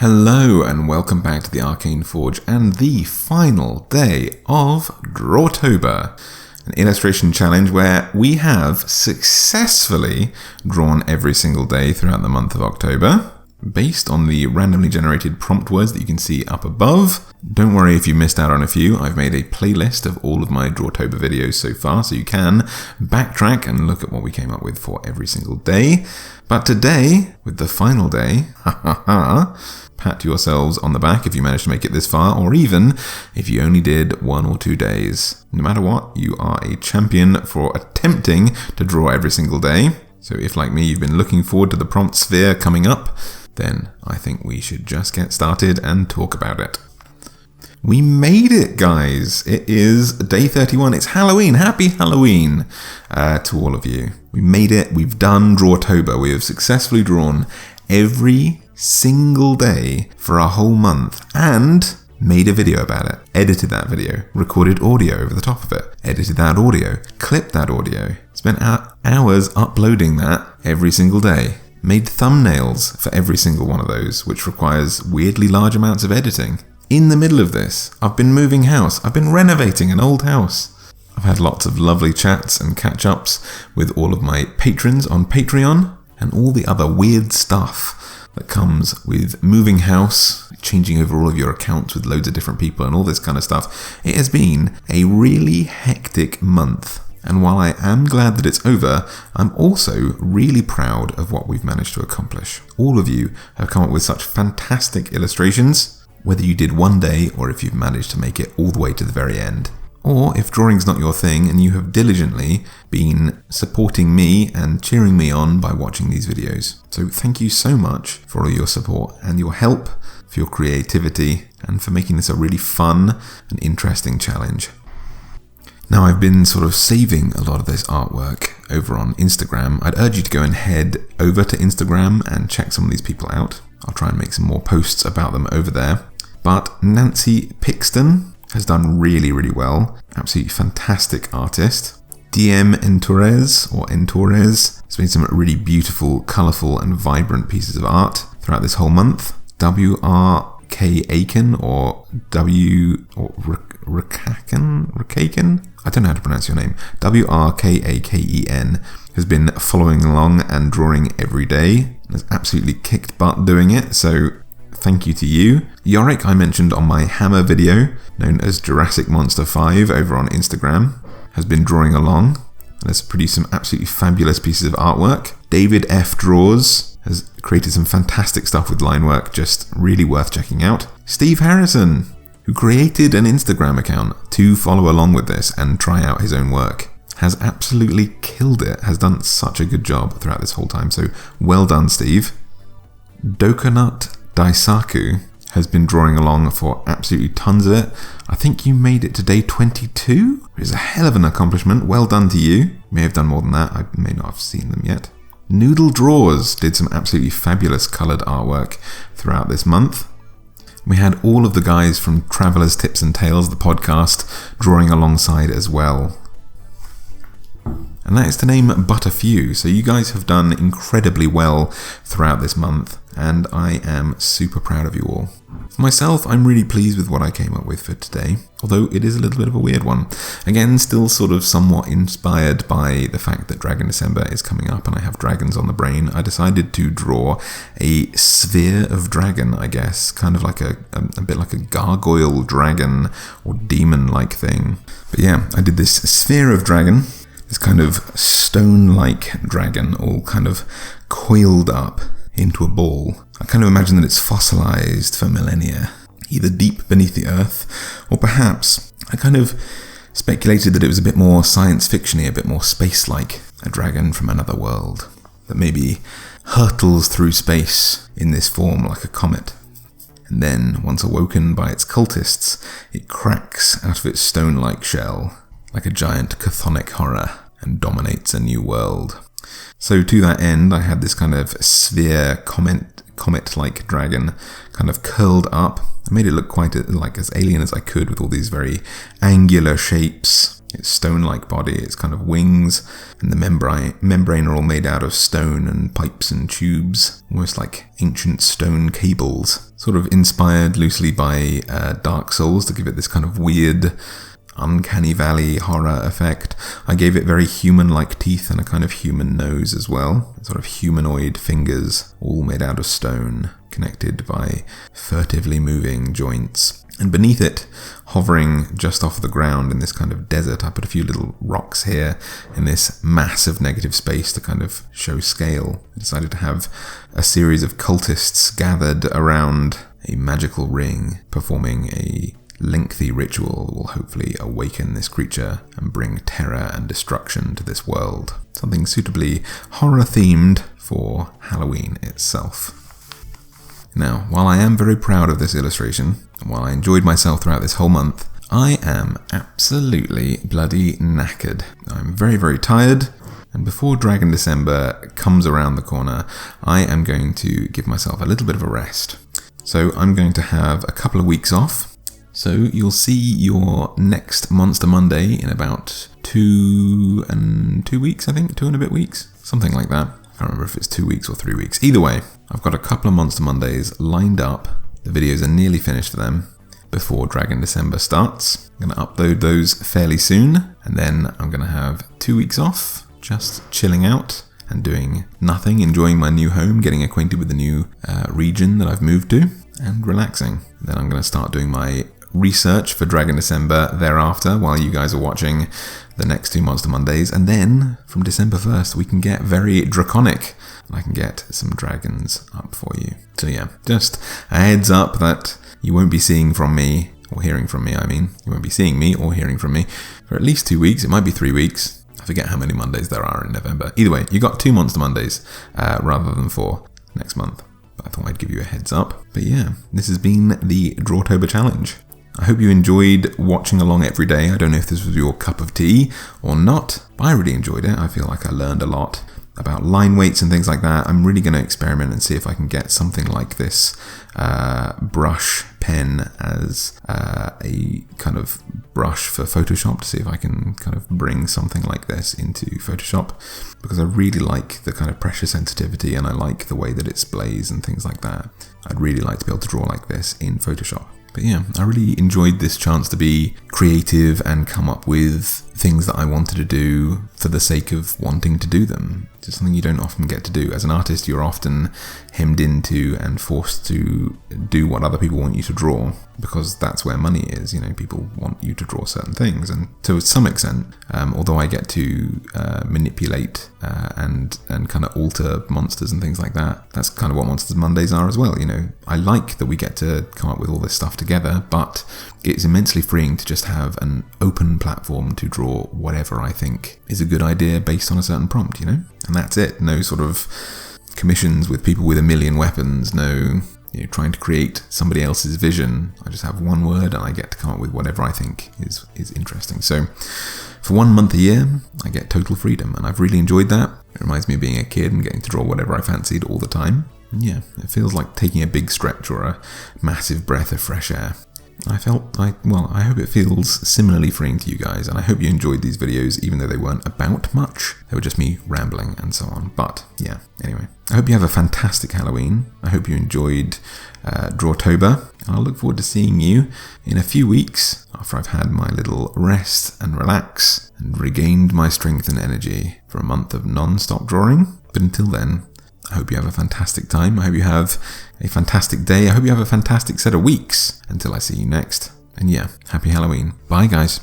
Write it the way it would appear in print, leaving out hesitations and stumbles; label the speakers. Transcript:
Speaker 1: Hello and welcome back to the Arcane Forge and the final day of Drawtober, an illustration challenge where we have successfully drawn every single day throughout the month of October, based on the randomly generated prompt words that you can see up above. Don't worry if you missed out on a few, I've made a playlist of all of my Drawtober videos so far, so you can backtrack and look at what we came up with for every single day. But today, with the final day, pat yourselves on the back if you managed to make it this far, or even if you only did 1 or 2 days. No matter what, you are a champion for attempting to draw every single day. So if, like me, you've been looking forward to the prompt sphere coming up, then I think we should just get started and talk about it. We made it, guys! It is day 31. It's Halloween. Happy Halloween to all of you. We made it. We've done Drawtober. We have successfully drawn every single day for a whole month and made a video about it. Edited that video. Recorded audio over the top of it. Edited that audio. Clipped that audio. Spent hours uploading that every single day. Made thumbnails for every single one of those, which requires weirdly large amounts of editing. In the middle of this, I've been moving house. I've been renovating an old house. I've had lots of lovely chats and catch-ups with all of my patrons on Patreon and all the other weird stuff that comes with moving house, changing over all of your accounts with loads of different people and all this kind of stuff. It has been a really hectic month. And while I am glad that it's over, I'm also really proud of what we've managed to accomplish. All of you have come up with such fantastic illustrations, whether you did one day or if you've managed to make it all the way to the very end. Or if drawing's not your thing and you have diligently been supporting me and cheering me on by watching these videos. So thank you so much for all your support and your help, for your creativity, and for making this a really fun and interesting challenge. Now, I've been sort of saving a lot of this artwork over on Instagram. I'd urge you to go and head over to Instagram and check some of these people out. I'll try and make some more posts about them over there. But Nancy Pixton has done really, really well. Absolutely fantastic artist. DM Entores has made some really beautiful, colourful and vibrant pieces of art throughout this whole month. W.R.K. Aiken or Rakaken? I don't know how to pronounce your name. W-R-K-A-K-E-N has been following along and drawing every day. Has absolutely kicked butt doing it, so thank you to you. Yorick I mentioned on my Hammer video, known as Jurassic Monster 5 over on Instagram, has been drawing along and has produced some absolutely fabulous pieces of artwork. David F. Draws has created some fantastic stuff with line work, just really worth checking out. Steve Harrison, who created an Instagram account to follow along with this and try out his own work, has absolutely killed it, has done such a good job throughout this whole time, so well done, Steve. Dokonut Daisaku has been drawing along for absolutely tons of it. I think you made it to day 22, which is a hell of an accomplishment. Well done to you. You may have done more than that, I may not have seen them yet. Noodle Draws did some absolutely fabulous coloured artwork throughout this month. We had all of the guys from Traveller's Tips and Tales, the podcast, drawing alongside as well. And that is to name but a few, so you guys have done incredibly well throughout this month, and I am super proud of you all. For myself, I'm really pleased with what I came up with for today, although it is a little bit of a weird one. Again, still sort of somewhat inspired by the fact that Dragon December is coming up and I have dragons on the brain. I decided to draw a sphere of dragon, I guess, kind of like a bit like a gargoyle dragon or demon-like thing. But yeah, I did this sphere of dragon, this kind of stone-like dragon, all kind of coiled up into a ball. I kind of imagine that it's fossilized for millennia, either deep beneath the earth, or perhaps I kind of speculated that it was a bit more science fiction-y, a bit more space-like, a dragon from another world that maybe hurtles through space in this form like a comet. And then, once awoken by its cultists, it cracks out of its stone-like shell like a giant chthonic horror and dominates a new world. So to that end, I had this kind of sphere comet-like dragon kind of curled up. I made it look quite like as alien as I could with all these very angular shapes. its stone-like body, its kind of wings, and the membrane are all made out of stone and pipes and tubes, almost like ancient stone cables, sort of inspired loosely by Dark Souls to give it this kind of weird, uncanny valley horror effect. I gave it very human-like teeth and a kind of human nose as well, sort of humanoid fingers, all made out of stone, connected by furtively moving joints. And beneath it, hovering just off the ground in this kind of desert, I put a few little rocks here in this massive negative space to kind of show scale. I decided to have a series of cultists gathered around a magical ring, performing a lengthy ritual that will hopefully awaken this creature and bring terror and destruction to this world. Something suitably horror-themed for Halloween itself. Now, while I am very proud of this illustration, and while I enjoyed myself throughout this whole month, I am absolutely bloody knackered. I'm very, very tired, and before Dragon December comes around the corner, I am going to give myself a little bit of a rest. So I'm going to have a couple of weeks off. So you'll see your next Monster Monday in about 2 weeks, I think, 2 and a bit weeks, something like that. I can't remember if it's 2 weeks or 3 weeks. Either way, I've got a couple of Monster Mondays lined up. The videos are nearly finished for them before Dragon December starts. I'm going to upload those fairly soon, and then I'm going to have 2 weeks off, just chilling out and doing nothing, enjoying my new home, getting acquainted with the new region that I've moved to, and relaxing. Then I'm going to start doing my research for Dragon December thereafter while you guys are watching the next 2 Monster Mondays, and then from December 1st we can get very draconic and I can get some dragons up for you. So yeah, just a heads up that you won't be seeing from me, or hearing from me, you won't be seeing me or hearing from me for at least 2 weeks. It might be 3 weeks. I forget how many Mondays there are in November. Either way, you got 2 Monster Mondays rather than 4 next month. But I thought I'd give you a heads up. But yeah, this has been the Drawtober challenge. I hope you enjoyed watching along every day. I don't know if this was your cup of tea or not, but I really enjoyed it. I feel like I learned a lot about line weights and things like that. I'm really going to experiment and see if I can get something like this brush pen as a kind of brush for Photoshop, to see if I can kind of bring something like this into Photoshop, because I really like the kind of pressure sensitivity and I like the way that it displays and things like that. I'd really like to be able to draw like this in Photoshop. But yeah, I really enjoyed this chance to be creative and come up with things that I wanted to do for the sake of wanting to do them. It's something you don't often get to do. As an artist, you're often hemmed into and forced to do what other people want you to draw, because that's where money is. You know, people want you to draw certain things, and to some extent, although I get to manipulate and kind of alter monsters and things like that, that's kind of what Monsters Mondays are as well. You know, I like that we get to come up with all this stuff together, but it's immensely freeing to just have an open platform to draw whatever I think is a good idea based on a certain prompt, you know? And that's it. No sort of commissions with people with a million weapons, no, you know, trying to create somebody else's vision. I just have one word and I get to come up with whatever I think is interesting. So for 1 month a year, I get total freedom, and I've really enjoyed that. It reminds me of being a kid and getting to draw whatever I fancied all the time. And yeah, it feels like taking a big stretch or a massive breath of fresh air. I hope it feels similarly freeing to you guys, and I hope you enjoyed these videos, even though they weren't about much. They were just me rambling and so on. But yeah, anyway, I hope you have a fantastic Halloween. I hope you enjoyed Drawtober, and I'll look forward to seeing you in a few weeks after I've had my little rest and relax and regained my strength and energy for a month of non-stop drawing. But until then, I hope you have a fantastic time. I hope you have a fantastic day. I hope you have a fantastic set of weeks until I see you next. And yeah, happy Halloween. Bye, guys.